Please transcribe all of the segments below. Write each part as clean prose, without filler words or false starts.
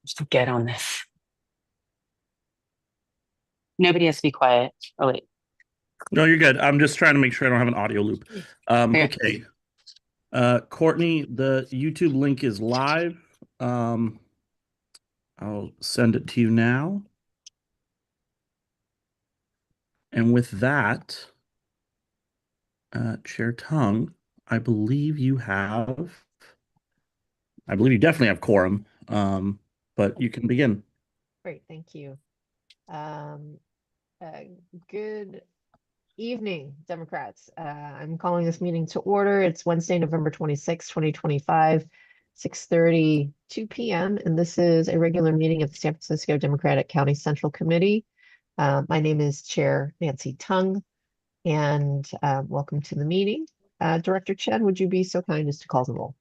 Just get on this. Nobody has to be quiet. Oh, wait. No, you're good. I'm just trying to make sure I don't have an audio loop. Okay. Okay. Courtney, the YouTube link is live. I'll send it to you now. And with that, Chair Tung, I believe you definitely have quorum, but you can begin. Great, thank you. Um, Good evening, Democrats. I'm calling this meeting to order. It's Wednesday, November 26, 2025, 6:32 p.m. And this is a regular meeting of the San Francisco Democratic County Central Committee. My name is Chair Nancy Tung, and welcome to the meeting. Director Chen, would you be so kind as to call the roll?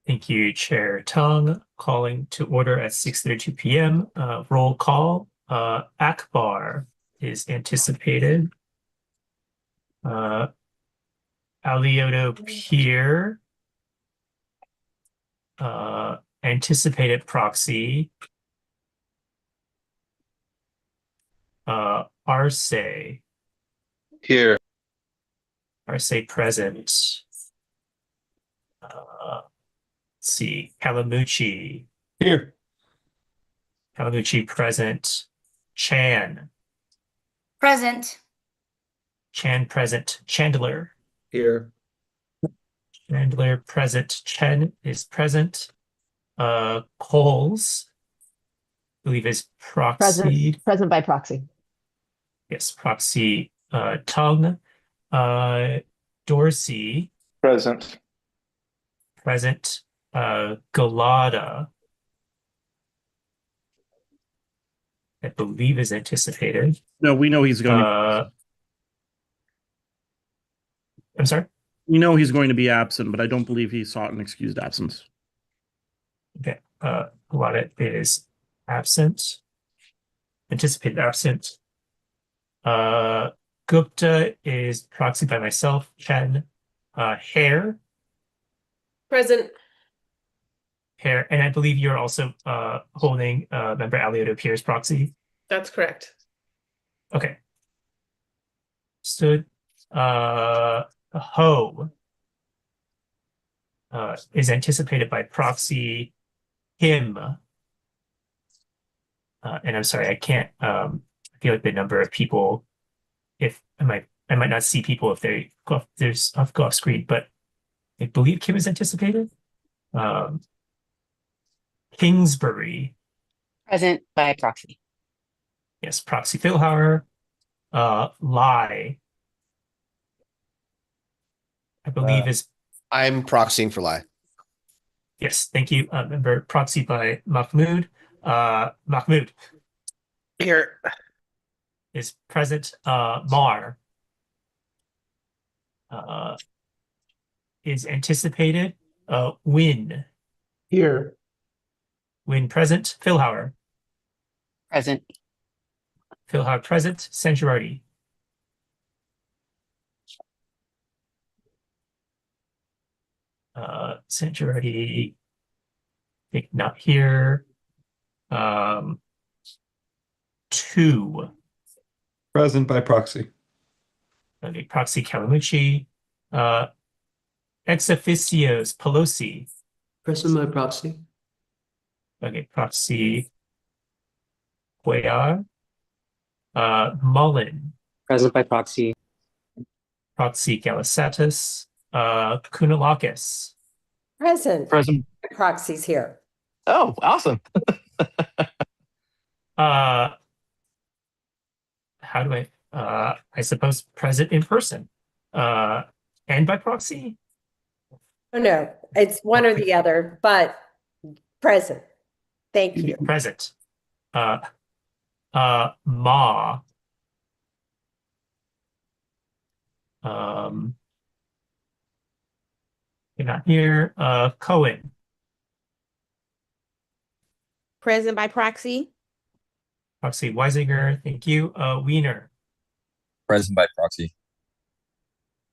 Thank you, Chair Tung. Calling to order at 6:32 p.m. Roll call. Akbar is anticipated. Alioto Pier, anticipated proxy. Arce. Here. Arce present. Let's see, Kalamuchi. Here. Kalamuchi present. Chan. Present. Chan present. Chandler. Here. Chandler present. Chen is present. Coles, I believe, is proxy. Present by proxy. Yes, proxy. Tung. Dorsey. Present. Present. Galada, I believe, is anticipated. No, we know he's going to. I'm sorry? We know he's going to be absent, but I don't believe he sought an excused absence. Okay. Galada is absent. Anticipated absent. Gupta is proxy by myself. Chen. Hare. Present. Hare, and I believe you're also holding member Alioto Pierce proxy. That's correct. Okay. Stood. Ho is anticipated by proxy him. And I'm sorry, I can't I feel like the number of people, if I might not see people if they go off screen, but I believe Kim is anticipated. Kingsbury. Present by proxy. Yes, proxy Philhauer. Lie, I believe, is. I'm proxying for Lie. Yes, thank you. Member proxy by Mahmoud. Mahmoud. Here. Is present. Mar. Is anticipated. Win. Here. Win present. Philhauer. Present. Philhauer present. Sanchirardi. Sanchirardi, I think not here. 2. Present by proxy. Okay, proxy Kalamuchi. Ex officios Pelosi. Present by proxy. Okay, proxy Cuellar. Mullen. Present by proxy. Proxy Galisatis. Kounalakis. Present. Present. Proxies here. Oh, awesome. How do I suppose present in person. And by proxy? Oh, no, it's one or the other, but present. Thank you. Present. Ma. You're not here. Cohen. Present by proxy. Proxy Weisinger, thank you. Wiener. Present by proxy.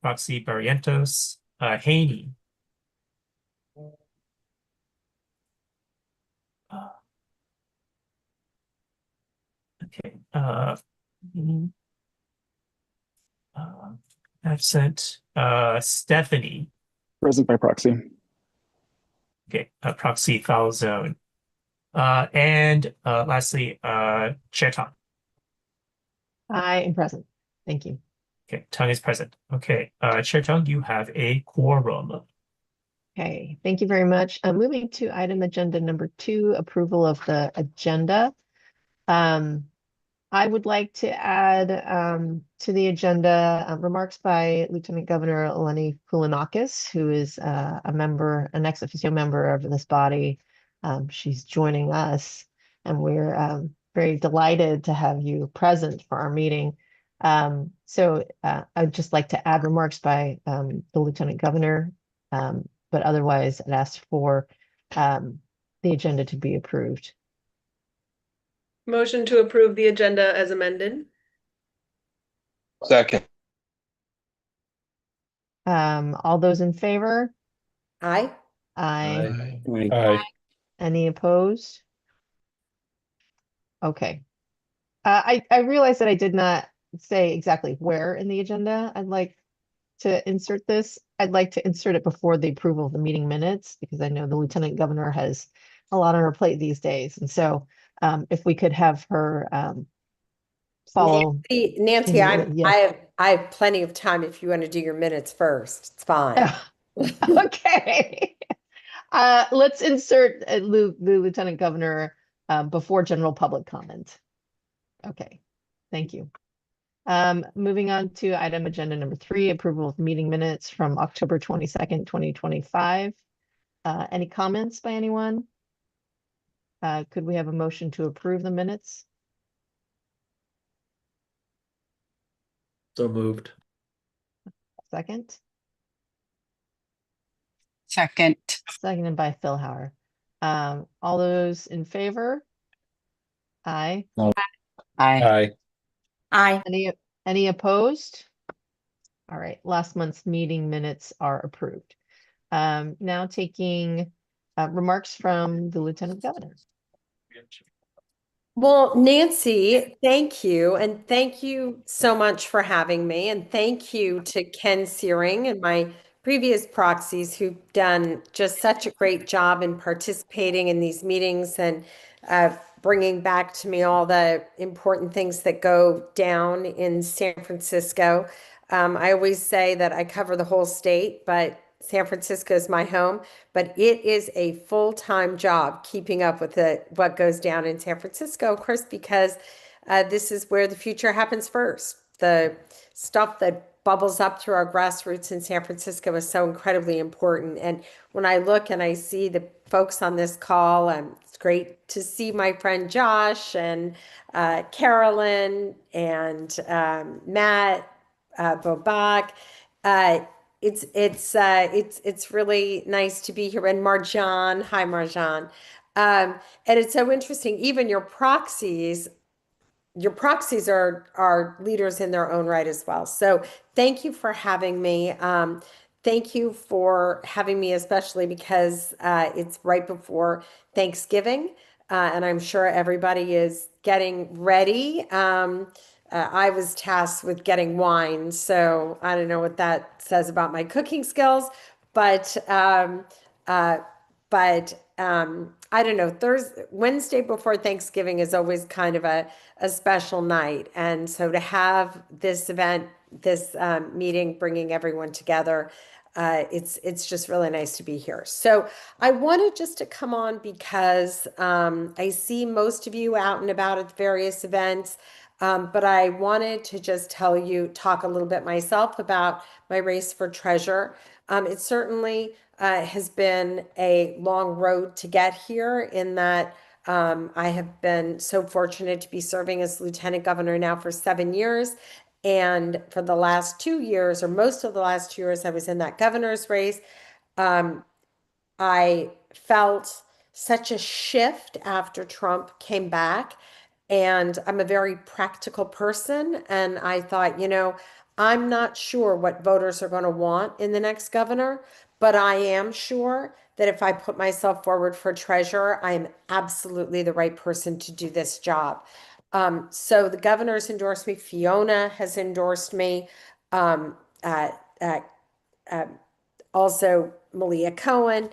Proxy Barrientos. Haney. Uh, okay. Mhm. Absent. Stephanie. Present by proxy. Okay. Proxy foul zone. And lastly, Chair Tong. I am present. Thank you. Okay, Tong is present. Okay, Chair Tong, you have a quorum. Okay, thank you very much. Moving to item agenda number 2, approval of the agenda. I would like to add to the agenda remarks by Lieutenant Governor Eleni Koulinakis, who is a member, an ex officio member of this body. She's joining us, and we're very delighted to have you present for our meeting. So I'd just like to add remarks by the Lieutenant Governor, but otherwise I'd ask for the agenda to be approved. Motion to approve the agenda as amended. Second. All those in favor? Aye. Aye. Aye. Any opposed? Okay. I realize that I did not say exactly where in the agenda I'd like to insert this. I'd like to insert it before the approval of the meeting minutes, because I know the Lieutenant Governor has a lot on her plate these days. And so if we could have her follow. Nancy, Yes. I have plenty of time if you want to do your minutes first. It's fine. Okay. Let's insert the Lieutenant Governor before general public comment. Okay, thank you. Moving on to item agenda number 3, approval of meeting minutes from October 22nd, 2025. Any comments by anyone? Could we have a motion to approve the minutes? So moved. Second? Second. Seconded by Phil Hauer. All those in favor? Aye. Aye. Aye. Any opposed? All right, last month's meeting minutes are approved. Now taking remarks from the Lieutenant Governor. Well, Nancy, thank you. And thank you so much for having me. And thank you to Ken Searing and my previous proxies who've done just such a great job in participating in these meetings and bringing back to me all the important things that go down in San Francisco. I always say that I cover the whole state, but San Francisco is my home, but it is a full-time job keeping up with what goes down in San Francisco, of course, because this is where the future happens first. The stuff that bubbles up through our grassroots in San Francisco is so incredibly important. And when I look and I see the folks on this call, it's great to see my friend Josh and Carolyn and Matt Bobak. It's really nice to be here. And Marjan, hi Marjan. And it's so interesting, even your proxies are leaders in their own right as well. So thank you for having me. Thank you for having me, especially because it's right before Thanksgiving. And I'm sure everybody is getting ready. I was tasked with getting wine, so I don't know what that says about my cooking skills, but I don't know. Wednesday before Thanksgiving is always kind of a special night, and so to have this event, this meeting, bringing everyone together, it's just really nice to be here. So I wanted just to come on because I see most of you out and about at various events. But I wanted to just talk a little bit myself about my race for treasurer. It certainly has been a long road to get here in that I have been so fortunate to be serving as lieutenant governor now for 7 years. And for the last 2 years, or most of the last 2 years, I was in that governor's race. I felt such a shift after Trump came back. And I'm a very practical person. And I thought, I'm not sure what voters are going to want in the next governor, but I am sure that if I put myself forward for treasurer, I am absolutely the right person to do this job. So the governor's endorsed me. Fiona has endorsed me. Um, uh, uh, also Malia Cohen.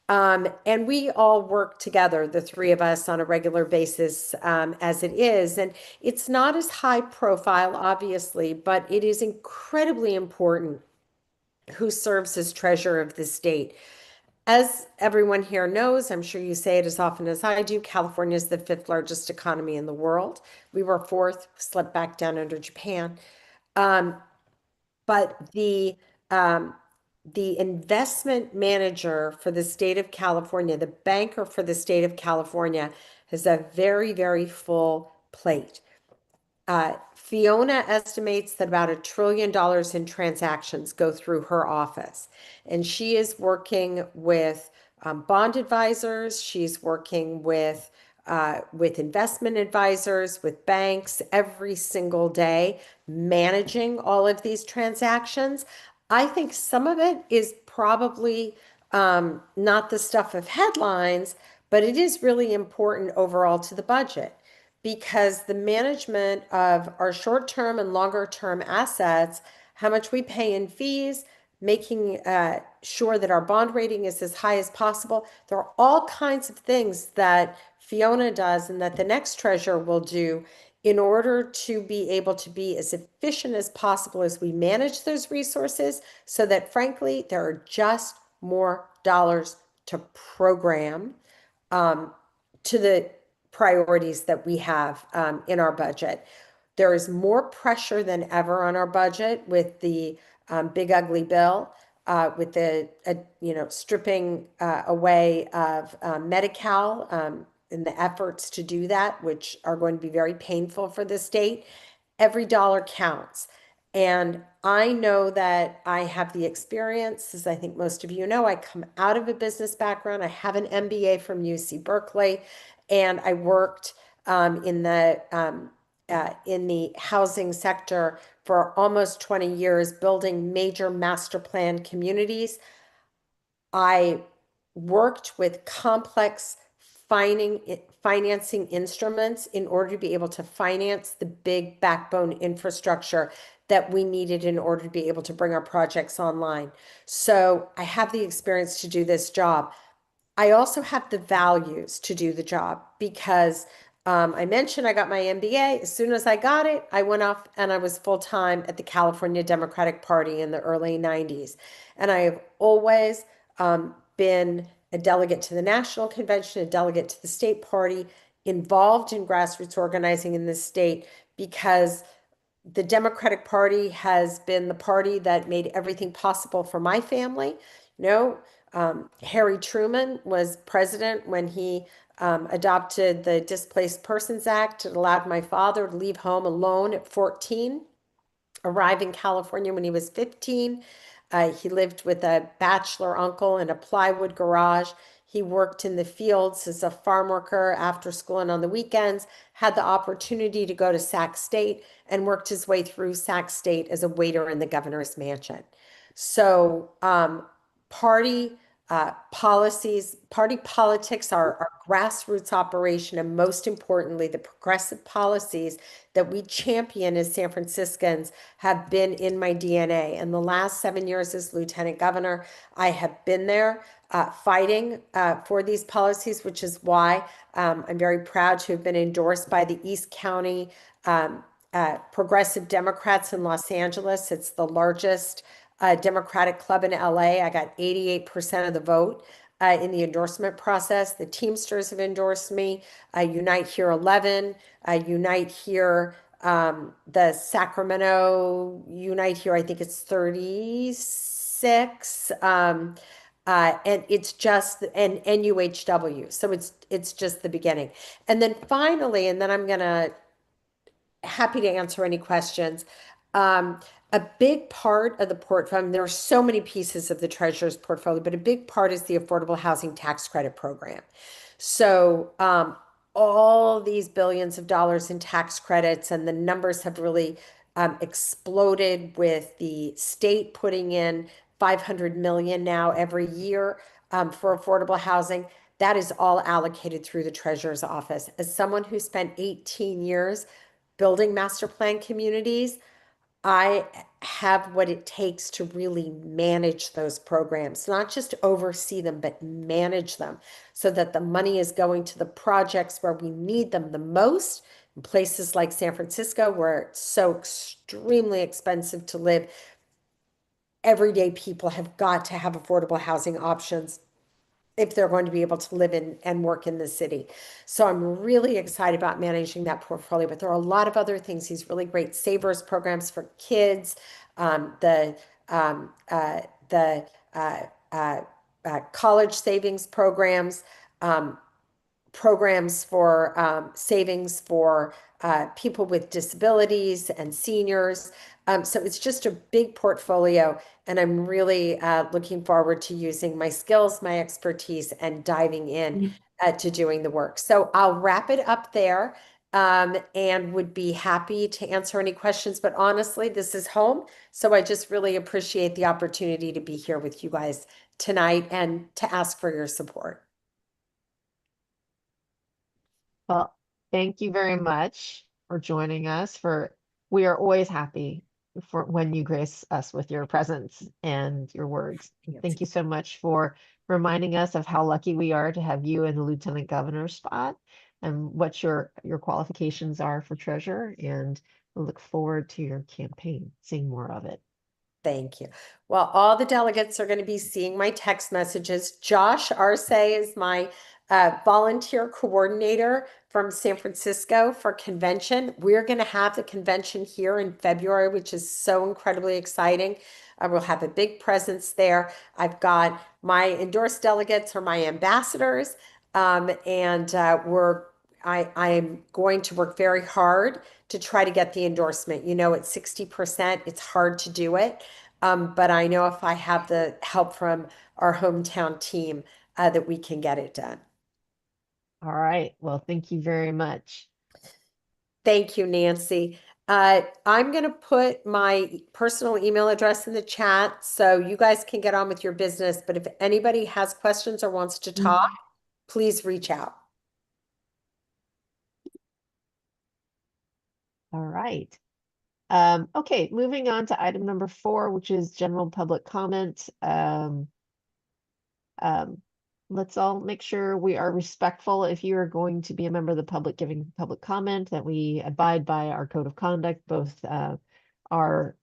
And we all work together, the three of us, on a regular basis as it is. And it's not as high profile, obviously, but it is incredibly important who serves as treasurer of the state. As everyone here knows, I'm sure you say it as often as I do, California is the 5th largest economy in the world. We were 4th, slipped back down under Japan. But the investment manager for the state of California, the banker for the state of California, has a very, very full plate. Fiona estimates that about $1 trillion in transactions go through her office. And she is working with bond advisors. She's working with investment advisors, with banks every single day, managing all of these transactions. I think some of it is probably not the stuff of headlines, but it is really important overall to the budget, because the management of our short-term and longer-term assets, how much we pay in fees, making sure that our bond rating is as high as possible. There are all kinds of things that Fiona does and that the next treasurer will do in order to be able to be as efficient as possible as we manage those resources, so that, frankly, there are just more dollars to program to the priorities that we have in our budget. There is more pressure than ever on our budget with the big ugly bill, with the stripping away of Medi-Cal and the efforts to do that, which are going to be very painful for the state. Every dollar counts. And I know that I have the experience, as I think most of you know. I come out of a business background. I have an MBA from UC Berkeley, and I worked in the housing sector for almost 20 years, building major master plan communities. I worked with complex financing instruments in order to be able to finance the big backbone infrastructure that we needed in order to be able to bring our projects online. So I have the experience to do this job. I also have the values to do the job, because I mentioned I got my MBA. As soon as I got it, I went off and I was full-time at the California Democratic Party in the early 90s. And I have always been a delegate to the national convention, a delegate to the state party, involved in grassroots organizing in this state, because the Democratic Party has been the party that made everything possible for my family. Harry Truman was president when he adopted the Displaced Persons Act. It allowed my father to leave home alone at 14, arrive in California when he was 15. He lived with a bachelor uncle in a plywood garage. He worked in the fields as a farm worker after school and on the weekends, had the opportunity to go to Sac State, and worked his way through Sac State as a waiter in the governor's mansion. So party policies, party politics are grassroots operation, and most importantly, the progressive policies that we champion as San Franciscans have been in my DNA. And the last 7 years as lieutenant governor, I have been there fighting for these policies, which is why I'm very proud to have been endorsed by the East County Progressive Democrats in Los Angeles. It's the largest Democratic club in LA. I got 88% of the vote in the endorsement process. The Teamsters have endorsed me. Unite Here 11, Unite Here, the Sacramento Unite Here, I think it's 36. And it's just, and NUHW. So it's just the beginning. And then finally, and then I'm gonna happy to answer any questions. A big part of the portfolio, there are so many pieces of the treasurer's portfolio, but a big part is the Affordable Housing Tax Credit Program. So all these billions of dollars in tax credits, and the numbers have really exploded, with the state putting in $500 million now every year for affordable housing, that is all allocated through the treasurer's office. As someone who spent 18 years building master plan communities, I have what it takes to really manage those programs, not just oversee them, but manage them so that the money is going to the projects where we need them the most. In places like San Francisco, where it's so extremely expensive to live, everyday people have got to have affordable housing options if they're going to be able to live in and work in the city. So I'm really excited about managing that portfolio, but there are a lot of other things. These really great savers programs for kids, the college savings programs, programs for savings for people with disabilities and seniors. So it's just a big portfolio, and I'm really looking forward to using my skills, my expertise, and diving in to doing the work. So I'll wrap it up there and would be happy to answer any questions. But honestly, this is home. So I just really appreciate the opportunity to be here with you guys tonight and to ask for your support. Well, thank you very much for joining us. We are always happy for when you grace us with your presence and your words. Thank you so much for reminding us of how lucky we are to have you in the lieutenant governor spot and what your qualifications are for treasurer. And we look forward to your campaign, seeing more of it. Thank you. Well, all the delegates are going to be seeing my text messages. Josh Arce is my volunteer coordinator from San Francisco for convention. We're going to have the convention here in February, which is so incredibly exciting. We'll have a big presence there. I've got my endorsed delegates are my ambassadors, and I am going to work very hard to try to get the endorsement. You know, at 60%, it's hard to do it. But I know if I have the help from our hometown team, that we can get it done. All right. Well, thank you very much. Thank you, Nancy. I'm going to put my personal email address in the chat so you guys can get on with your business. But if anybody has questions or wants to talk, please reach out. All right. Okay, moving on to item number 4, which is general public comment. Let's all make sure we are respectful. If you are going to be a member of the public giving public comment, that we abide by our code of conduct, both our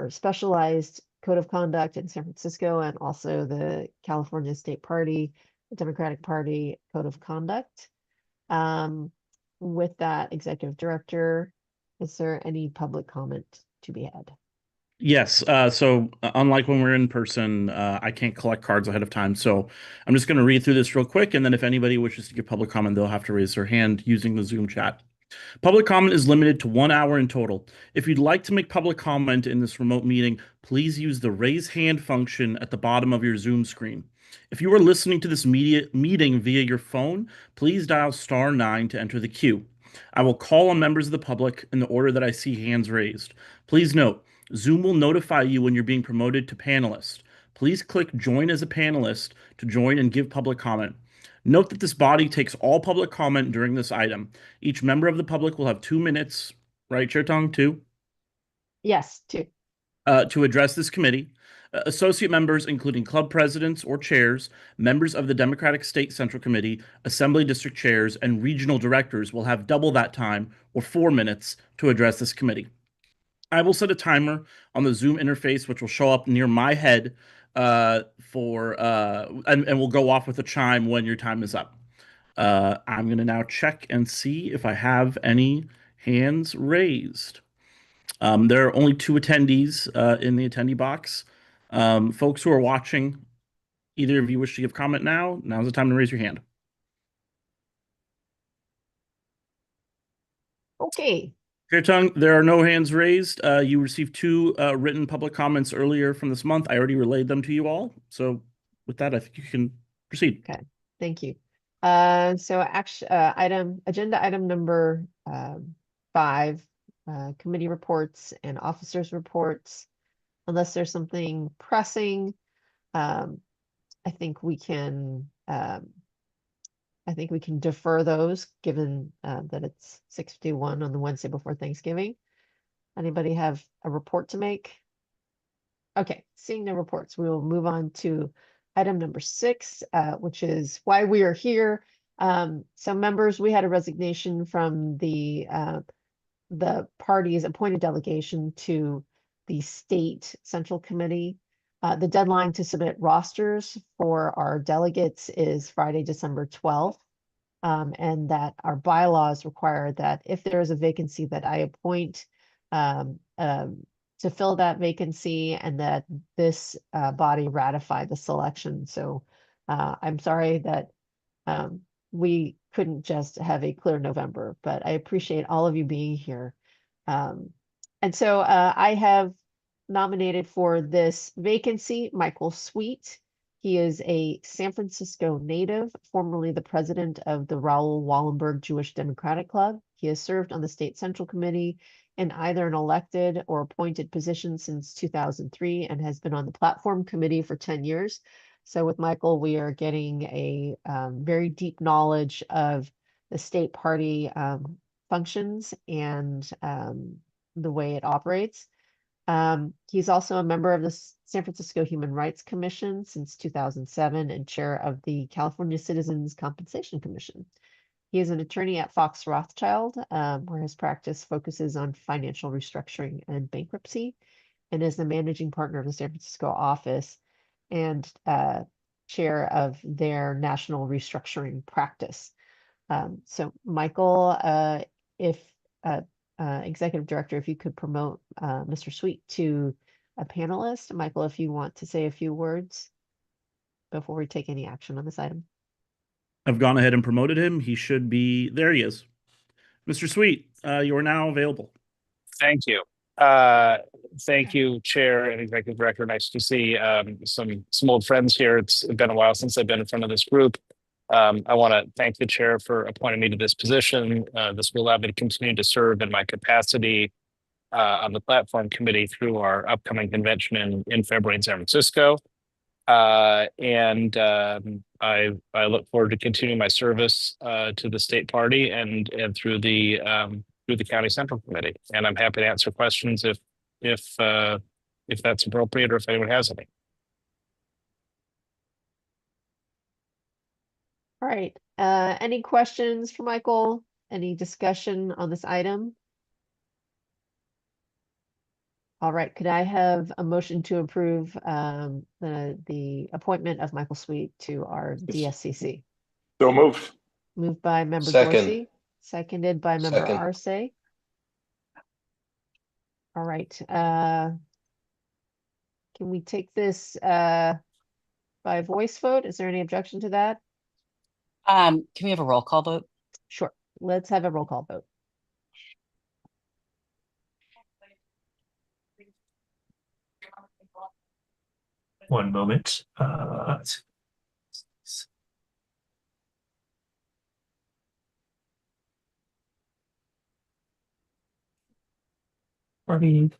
specialized code of conduct in San Francisco and also the California State Party, the Democratic Party code of conduct. With that, Executive Director, is there any public comment to be had? Yes. So unlike when we're in person, I can't collect cards ahead of time. So I'm just going to read through this real quick. And then if anybody wishes to give public comment, they'll have to raise their hand using the Zoom chat. Public comment is limited to 1 hour in total. If you'd like to make public comment in this remote meeting, please use the raise hand function at the bottom of your Zoom screen. If you are listening to this meeting via your phone, please dial *9 to enter the queue. I will call on members of the public in the order that I see hands raised. Please note, Zoom will notify you when you're being promoted to panelist. Please click join as a panelist to join and give public comment. Note that this body takes all public comment during this item. Each member of the public will have 2 minutes, right, Chair Tong, 2? Yes, 2. To address this committee. Associate members, including club presidents or chairs, members of the Democratic State Central Committee, Assembly District chairs, and regional directors will have double that time, or 4 minutes, to address this committee. I will set a timer on the Zoom interface, which will show up near my head and will go off with a chime when your time is up. I'm going to now check and see if I have any hands raised. There are only 2 attendees in the attendee box. Folks who are watching, either of you wish to give comment now? Now's the time to raise your hand. Okay. Chair Tung, there are no hands raised. You received 2 written public comments earlier from this month. I already relayed them to you all. So with that, I think you can proceed. Okay, thank you. So agenda item number 5, committee reports and officers reports. Unless there's something pressing, I think we can defer those given that it's 6:51 on the Wednesday before Thanksgiving. Anybody have a report to make? Okay, seeing no reports, we will move on to item number 6, which is why we are here. So members, we had a resignation from the party's appointed delegation to the state central committee. The deadline to submit rosters for our delegates is Friday, December 12th. And that our bylaws require that if there is a vacancy that I appoint to fill that vacancy and that this body ratify the selection. So I'm sorry that we couldn't just have a clear November, but I appreciate all of you being here. And so I have nominated for this vacancy Michael Sweet. He is a San Francisco native, formerly the president of the Raoul Wallenberg Jewish Democratic Club. He has served on the State Central Committee in either an elected or appointed position since 2003 and has been on the Platform Committee for 10 years. So with Michael, we are getting a very deep knowledge of the state party functions and the way it operates. He's also a member of the San Francisco Human Rights Commission since 2007 and chair of the California Citizens Compensation Commission. He is an attorney at Fox Rothschild, where his practice focuses on financial restructuring and bankruptcy, and is the managing partner of the San Francisco office and chair of their national restructuring practice. So Michael, if Executive Director, if you could promote Mr. Sweet to a panelist. Michael, if you want to say a few words before we take any action on this item. I've gone ahead and promoted him. He should be, there he is. Mr. Sweet, you are now available. Thank you. Thank you, Chair and Executive Director. Nice to see some old friends here. It's been a while since I've been in front of this group. I want to thank the chair for appointing me to this position. This will allow me to continue to serve in my capacity on the platform committee through our upcoming convention in February in San Francisco. I look forward to continuing my service to the state party and through the county central committee. And I'm happy to answer questions if that's appropriate or if anyone has any. All right. Any questions for Michael? Any discussion on this item? All right. Could I have a motion to approve the appointment of Michael Sweet to our DSCC? So moved. Moved by member Second. Dorsey, seconded by member Second. Arce. All right. Can we take this by voice vote? Is there any objection to that? Can we have a roll call vote? Sure. Let's have a roll call vote. One moment. Harvey.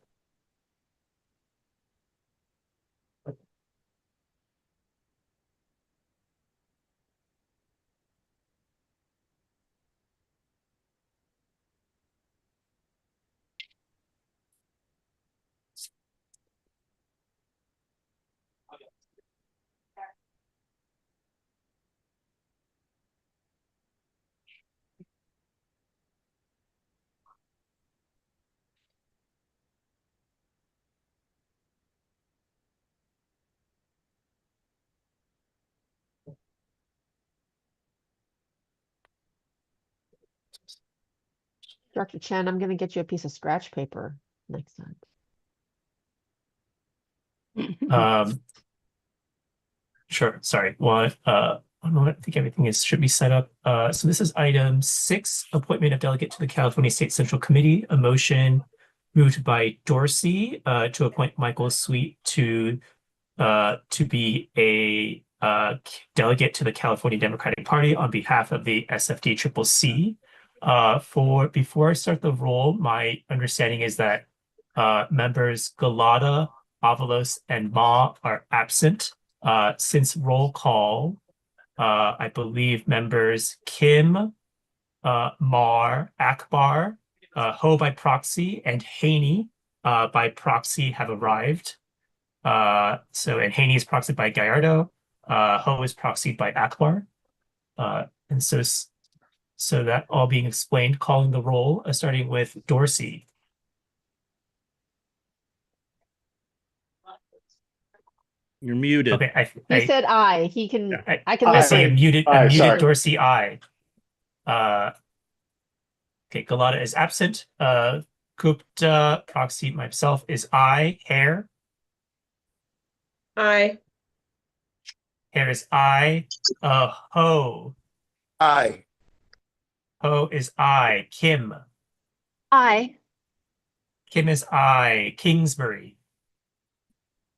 Dr. Chen, I'm going to get you a piece of scratch paper next time. Sure. Sorry. One moment. I think everything should be set up. So this is item 6, appointment of delegate to the California State Central Committee. A motion moved by Dorsey to appoint Michael Sweet to be a delegate to the California Democratic Party on behalf of the SFD-CCC. Before I start the roll, my understanding is that members Galata, Avalos, and Ma are absent. Since roll call, I believe members Kim, Mar, Akbar, Ho by proxy, and Haney by proxy have arrived. And Haney is proxied by Gallardo. Ho is proxied by Akbar. And so that all being explained, calling the roll, starting with Dorsey. You're muted. Okay, He said I. He can. I can I say listen. unmuted. Aye, Unmuted sorry. Dorsey. I. Okay, Galata is absent. Gupta proxy myself is I. Hare. Aye. Hare is I. Ho. Aye. Ho is I. Kim. I. Kim is I. Kingsbury.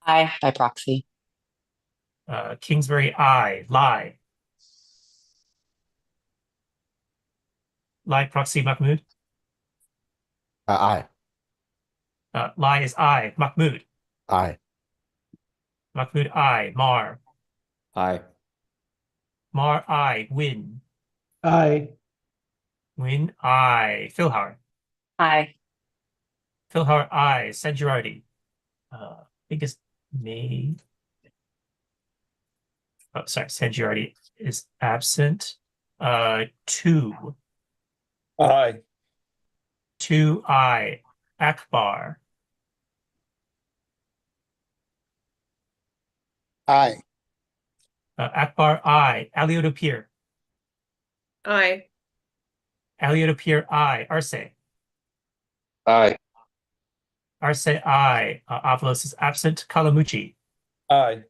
Aye by proxy. Kingsbury I. Lai. Lai proxy Mahmood. Aye. Lai is I. Mahmood. Aye. Mahmood I. Mar. Aye. Mar I. Win. Aye. Win I. Philhar. Aye. Philhar I. San Girardi. I think it's May. Oh, sorry, San Girardi is absent. 2. Aye. 2 I. Akbar. Aye. Akbar I. Alioto Pier. Aye. Alioto Pier I. Arce. Aye. Arce I. Avalos is absent. Kalamuchi. Aye.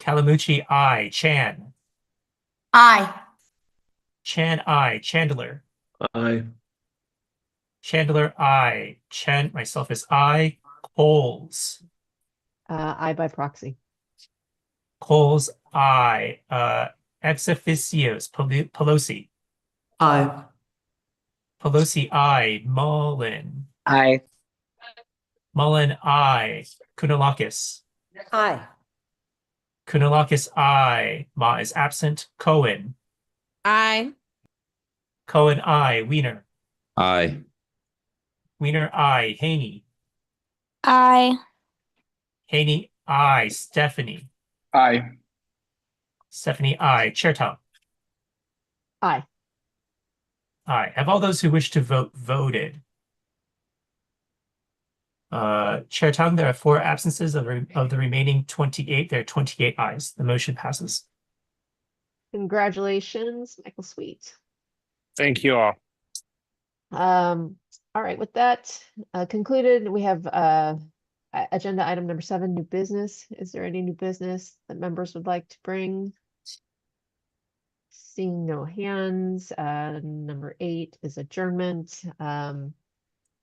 Kalamuchi I. Chan. Aye. Chan I. Chandler. Aye. Chandler I. Chan myself is I. Coles. I by proxy. Coles I. Ex officios Pelosi. Aye. Pelosi I. Mullen. Aye. Mullen I. Kounalakis. Aye. Kounalakis I. Ma is absent. Cohen. Aye. Cohen I. Wiener. Aye. Wiener I. Haney. Aye. Haney I. Stephanie. Aye. Stephanie I. Chertown. I. Aye. Have all those who wish to vote voted? Chair Tong, there are 4 absences of the remaining 28. There are 28 ayes. The motion passes. Congratulations, Michael Sweet. Thank you all. All right, with that concluded, we have agenda item number 7, new business. Is there any new business that members would like to bring? Seeing no hands. Number 8 is adjournment.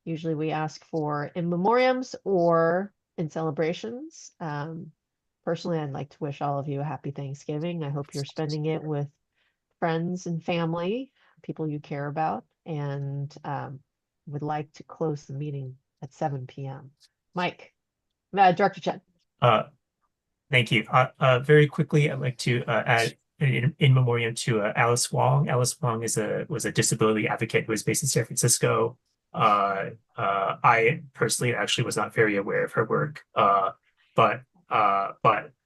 Usually we ask for in memoriams or in celebrations. Personally, I'd like to wish all of you a happy Thanksgiving. I hope you're spending it with friends and family, people you care about, and would like to close the meeting at 7 p.m. Mike, Director Chen. Thank you. Very quickly, I'd like to add in memoriam to Alice Wong. Alice Wong was a disability advocate who was based in San Francisco. I personally actually was not very aware of her work, but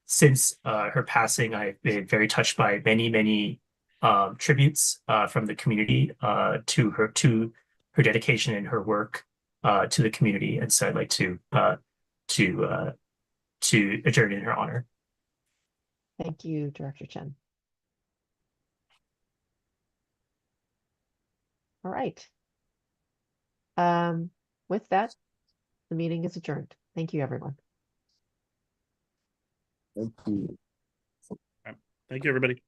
since her passing, I've been very touched by many tributes from the community to her dedication and her work to the community, and so I'd like to adjourn in her honor. Thank you, Director Chen. All right. With that, the meeting is adjourned. Thank you, everyone. Thank you, everybody.